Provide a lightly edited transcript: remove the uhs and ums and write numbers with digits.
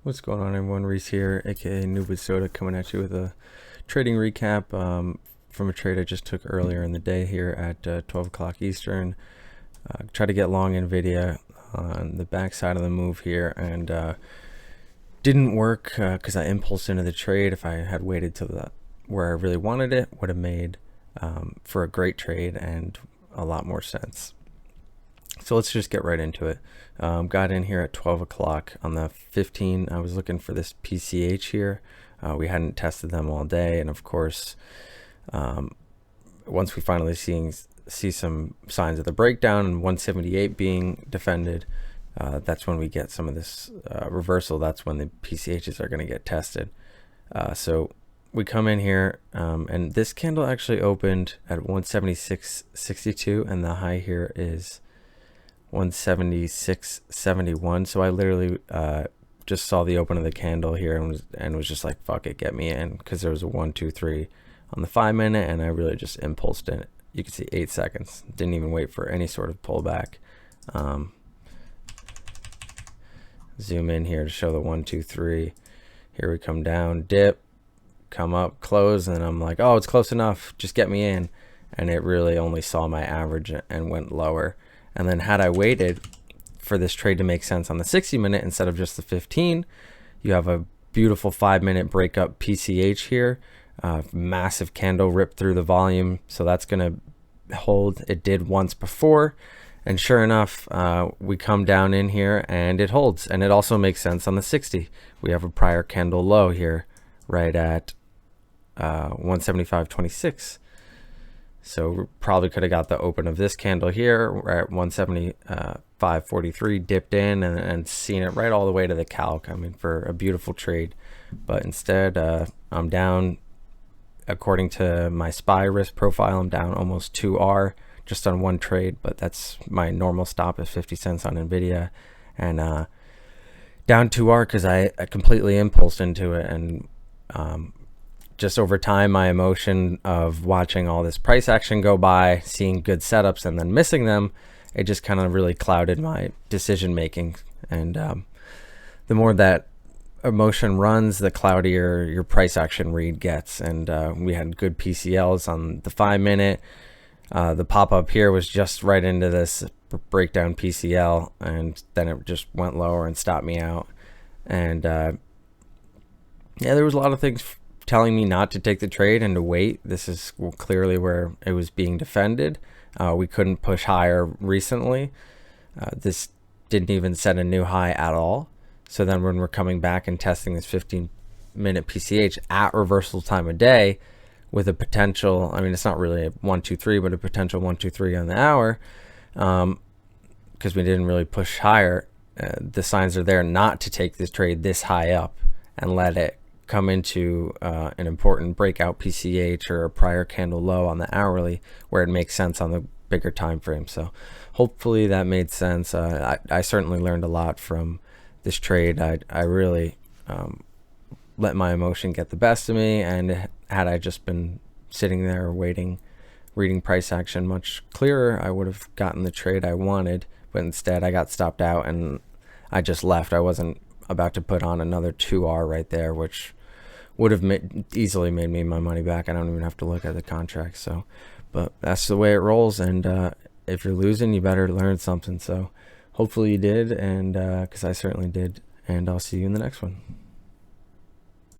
What's going on, everyone? Reese here, aka Noob Soda, coming at you with a trading recap from a trade I just took earlier in the day here at 12 o'clock Eastern. Try to get long NVDA on the backside of the move here, and didn't work because I impulsed into the trade. If I had waited till where I really wanted it, would have made for a great trade and a lot more sense. So let's just get right into it. Got in here at 12 o'clock on the 15. I was looking for this PCH here. We hadn't tested them all day, and of course, once we finally see some signs of the breakdown and 178 being defended, that's when we get some of this reversal. That's when the PCHs are going to get tested. So we come in here, and this candle actually opened at 176.62, and the high here is 176.71. So I literally just saw the open of the candle here and was just like, fuck it, get me in, because there was a 1 2 3 on the 5-minute, and I really just impulsed in it. You can see 8 seconds, didn't even wait for any sort of pullback. Zoom in here to show the 1 2 3. Here we come down, dip, come up, close, and I'm like, oh, it's close enough, just get me in. And it really only saw my average and went lower. And then had I waited for this trade to make sense on the 60-minute instead of just the 15, you have a beautiful 5-minute breakup PCH here. Massive candle ripped through the volume, so that's going to hold. It did once before, and sure enough, we come down in here and it holds. And it also makes sense on the 60. We have a prior candle low here right at 175.26. So we probably could have got the open of this candle here. We're at 175.43, dipped in and seen it right all the way to the calc. I mean, for a beautiful trade. But instead, I'm down, according to my SPY risk profile, I'm down almost 2R just on one trade. But that's my normal stop is 50 cents on NVIDIA. And down 2R because I completely impulsed into it. And just over time, my emotion of watching all this price action go by, seeing good setups and then missing them, it just kind of really clouded my decision making. And the more that emotion runs, the cloudier your price action read gets. And we had good PCLs on the 5-minute. The pop-up here was just right into this breakdown PCL, and then it just went lower and stopped me out. And yeah, there was a lot of things telling me not to take the trade and to wait. This is clearly where it was being defended. We couldn't push higher recently. This didn't even set a new high at all. So then when we're coming back and testing this 15-minute PCH at reversal time of day with a potential, I mean, it's not really a 1 2 3, but a potential 1 2 3 on the hour, because we didn't really push higher. The signs are there not to take this trade this high up and let it come into an important breakout PCH or a prior candle low on the hourly where it makes sense on the bigger time frame. So hopefully that made sense. I certainly learned a lot from this trade. I really let my emotion get the best of me, and had I just been sitting there waiting, reading price action much clearer, I would have gotten the trade I wanted. But instead I got stopped out and I just left. I wasn't about to put on another 2R right there, which would have easily made me my money back. I don't even have to look at the contract. So, but that's the way it rolls. And if you're losing, you better learn something. So hopefully you did, and because I certainly did. And I'll see you in the next one.